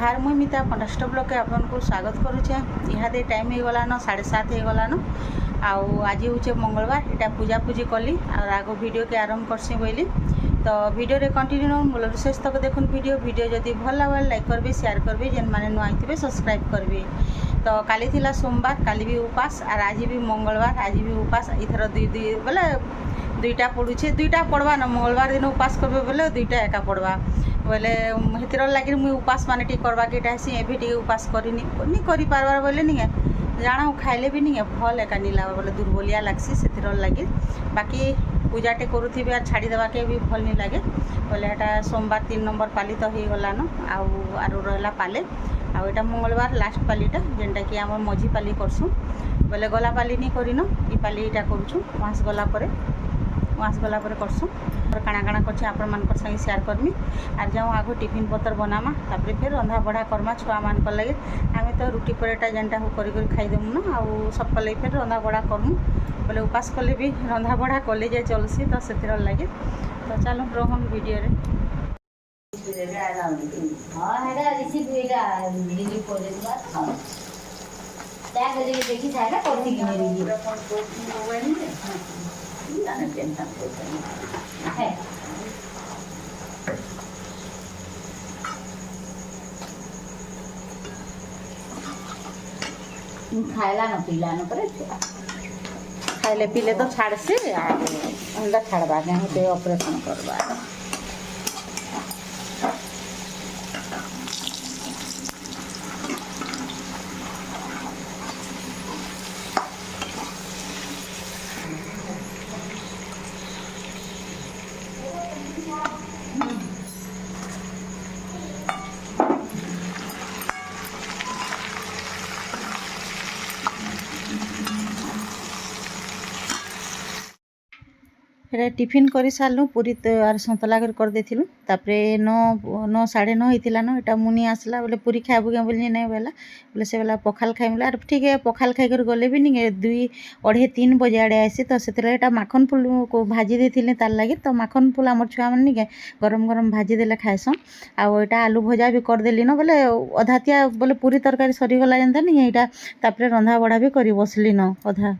जोहार मुई मिता कंटेस्ट ब्लॉग के आपको स्वागत करुचे। इहादे टाइम हो गलान 7:30 हो गलान। आज हूँ मंगलवार, यहाँ पूजा पूजी कली और आगो वीडियो के आरंभ करसी बोली तो वीडियो रे कंटिन्यू मूल शेष तक देखुन। वीडियो जदि भल लगे लाइक करबे, शेयर करबे, जेन माने नुआ आइथिबे सब्सक्राइब करबे। तो काली थिला सोमवार, काली भी उपास और आज भी मंगलवार, आज भी उपास। इथर दुई बोले दुईटा पड़ुछे, दुईटा पड़वा न मंगलवार दिन उपास करबे बोले दुईटा एका पड़वा बोले हेतिर लगे मुई उपास माने टी करवा के टाइसी एभी टी उपास करनी करि पारबार बोले नहीं जाना खाइले भी नहीं भल एका नहीं लगा बोले दुर्बलिया लगसी से लगे। बाकी पूजाटे करुथे और छाड़ी देवा के भी भल नहीं लगे बोले एटा सोमवार 3 नंबर पाली तो हो गलान। आरु रहा पाले आटा मंगलवार लास्ट पालीटा जेनटा कि आम मझी पाली करसुँ बोले गला पाली नहीं करन ई पाली इटा करूँ मास गला करसुँ काଣା काଣା करछे आपण मानकर संगे शेयर करमी आर जाऊँ आगो टिफिन पतर बनामा तापर फिर रंधा बढ़ा करमा छुआ मान लगे। आम तो रुटी परेटा जेनटा हो कर खाईदेमु ना आउ सब कले फिर रंधा बढ़ा करमु बोले उपास कले भी रंधा बढ़ा कले जाए चलसी तो से लगे। तो चलो रहन वीडियो रे खाइला न पीला न करे खाइले पीले तो छाड़ से अंडा छाड़वा के ऑपरेशन करवा। এটা টিফিন করে সারলু পুরি আর সন্তলা করে দেলু তাপরে 9 সাড়ে 9 হয়েছিল না এটা মুনি আসলা বলে পুরি খাইবু কে বলি নাই বেলা বলে সে বেলা পখাল খাইমলা আর ঠিক পখাল খাই করে গলে বি নি 2 2:30 3 बजे आड़े आसी तो से এটা মাখন ফুল ভাজি দিয়ে তার লাগে তো মাখন ফুল আমার ছুয়া মানে নি গরম গরম ভাজি দেলে খাইসন এটা আলু ভজা भी करदेली न बोले अधातिया बोले पूरी तरकारी सरीगला जेनता नी এটা তাপরে রন্ধা বড়া भी करी बसली न अधा।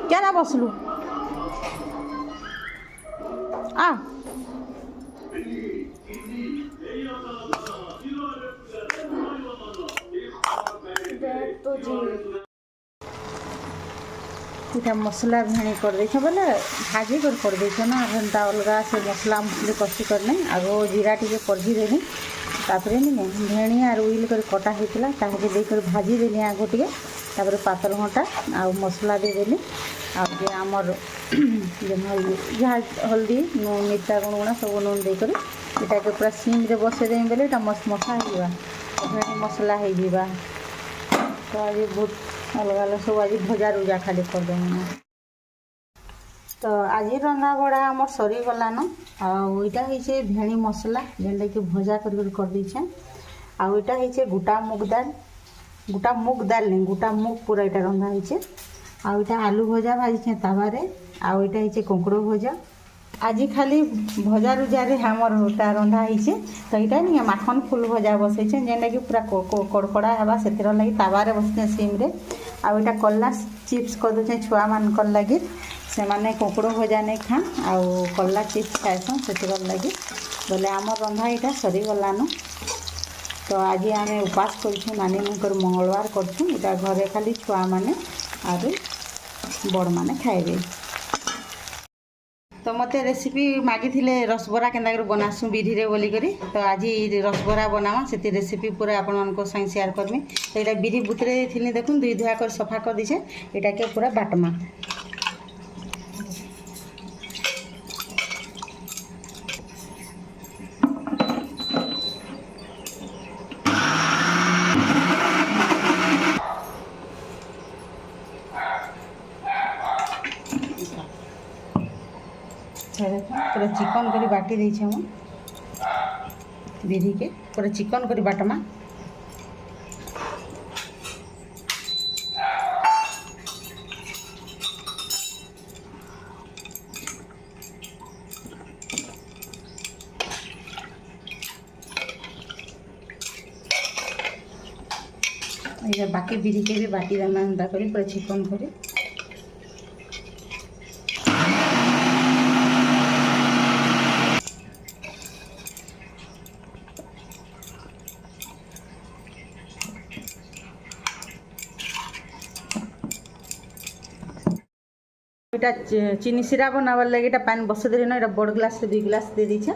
क्या ना बसलू आ इटा मसला भेणी कर दे बोले भाजी कर दे ना घंटा अलगा से मसला मछली कषी करने आगो जीरा टी पढ़ी देनी तापर नहीं भेणी आर उइल कर कटा होता ताके देकर भाजी देनी आगो टे तापर पातल घंटा आ मसला देदेली आगे आमर जहाँ हल्दी नून मिर्चा गुण गुणा सब नून देकर इटा के पूरा सीम रे बसे दें बोले मस मसा हो मसला हो तो आज बहुत अलग अलग सब आज भजा रुजा खाली कर देना। तो आज रंधा बड़ा आम सरीगलान आईटा होइछे भेणी मसला जेनटा कि भजा कर देछे आईटा होइछे गोटा मुग दाल नहीं गोटा मुग पूरा इटा रंधा होइछे आईटा आलू भजा भाजी तावारे आईटा होइछे कोंकड़ो भजा। आज खाली भजा रुजारे हमर होटा रंधा होइछे तो इटा नहीं माखन फूल भजा बसैछे जेनटा कि पूरा कड़कड़ा हेबा सेतिर लागि तावारे बसते सिम रे आईटा कल्ला चिप्स कर दे छुआ मान लगे से माने कोंकड़ो भजा नहीं खान आउ कल्ला चिप्स खाएसन से लगे बोले आम रंधा यहाँ सरीगलान। तो आज आम उपास कर नानी मुकर मंगलवार कर घरे खाली छुआ मैंने और बड़ मैंने खाइबे। तो मत रेसिपी मागी थिले रसबरा केन्दा कर बनासु बिधी रे बोली करी तो आज रसबरा बनावा से रेसिपी पूरा आपण मानको संग शेयर करमी। तो ये बिधी बुतरे थिले देखुन दुई धुआ कर सफा कर दीछे एटा के पूरा बाटमा पूरा चिकन करी बाटी देछे हम विधि के पूरा चिकन करी बाटमा ये बाकी बिरी के भी बाटी देना एंता करी पूरा चिकन करी এটা চিনি সিরা বনাবার লাগে এটা পানি বসে দিলে না এটা বড় গ্লাসে 2 গ্লাস দিয়ে দিছে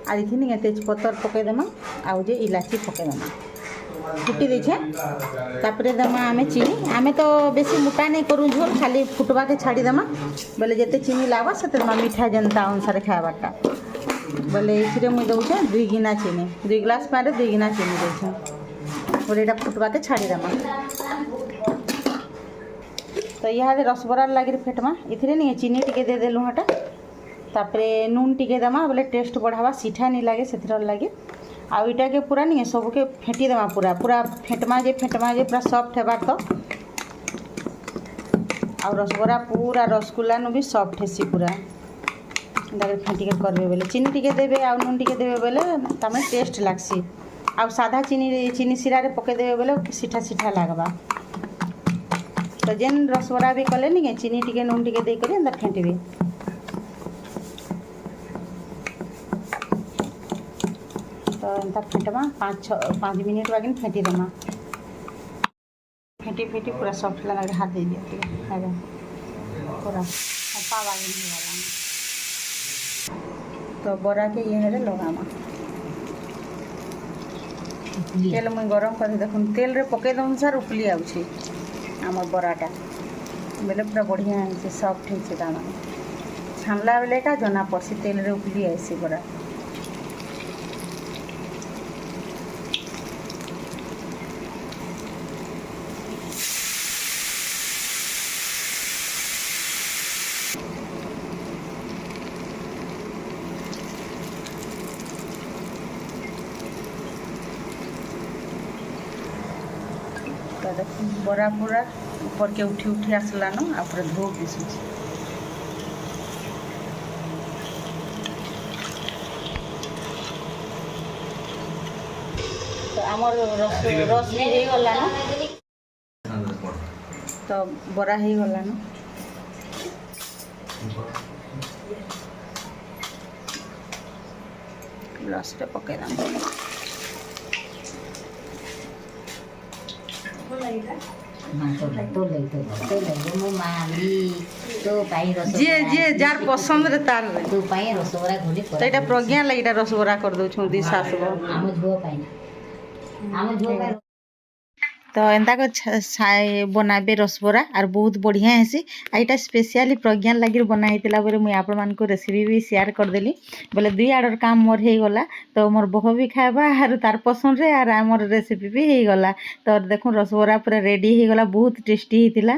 আর এখানে তেজপত্র পকাই দেমা আর যে ইলাচি পকাই দেমা ফুটি দিছে তারপরে দেমা আমি চিনি আমি তো বেশি মোটা नहीं करूँ झोल खाली फुटवा के छाड़ी देमा बोले जिते चीनी लागवा से मिठा जनता अनुसार खावाटा बोले ये मुझे दौचे 2 गिना चीनी 2 ग्लास पारे 2 गिना चीनी दे बोले ये फुटवा के छाड़ी देमा तो यहाँ रसबरा लगे फेटमा इथे नहीं चीनी टिके दे देलु हटा तापरे नून टिके देमा बोले टेस्ट बढ़ावा सीठा नहीं लगे से लगे आउ इटा के पूरा नहीं सबके फेंटी देमा पूरा पूरा फेटमा जे पूरा सॉफ्ट हेबार तो आउ रसबरा पूरा रसगुल्ला नु भी सॉफ्ट हेसी पूरा दागे फेंटी के करबे बोले चीनी टिके देबे आउ नून टिके देबे बोले तमे टेस्ट लागसी आउ सादा चीनी सिरा रे पके देबे बोले सीठा सीठा लागबा तो जेन रसबरा भी कले नहीं चीनी टिके नून टिके दे कर अंदर फेंटबे तो एंता फेंटमा 5 मिनट बागिन फेंटी देमा फेंटी फेंटी पूरा सॉफ्ट लगा हाथ दे दिया है पूरा पा बागिन वाला तो बरा के ये है लगामा तेल मुई गरम कर देखुन तेल रे पके दम सर उपली आउछि आमर बराटा बेले पूरा बढ़िया है सॉफ्ट है दाना छानला बेले का जना पड़सी तेल रे उपली आसी बरा बरा पूरा ऊपर के उठी उठी आसला न आ पूरा धूप दिशु तो आमर रस भी हो गला न तो बरा हो गला न रस पे पके दाम जे जे जार पसंद रे तार रे तू पाए रसबरा घोली तो एटा प्रज्ञा लगी एटा रसबरा कर दउ छु दी सासबो आम झुओ पाए आम झुओ पाए तो एंता को बनाबे रसबरा और बहुत बढ़िया हेसी आ एटा स्पेशली प्रज्ञा लगी बनाइतिला बोले मुई आपण मान को रेसिपी भी शेयर कर देली बोले 2 आडर काम मोर हे गला तो मोर बह भी खाबा और तार पसंद रे और हमर रेसिपी भी हे गला तो देखो रसबरा पूरा रेडी हे गला बहुत टेस्टी हेतिला।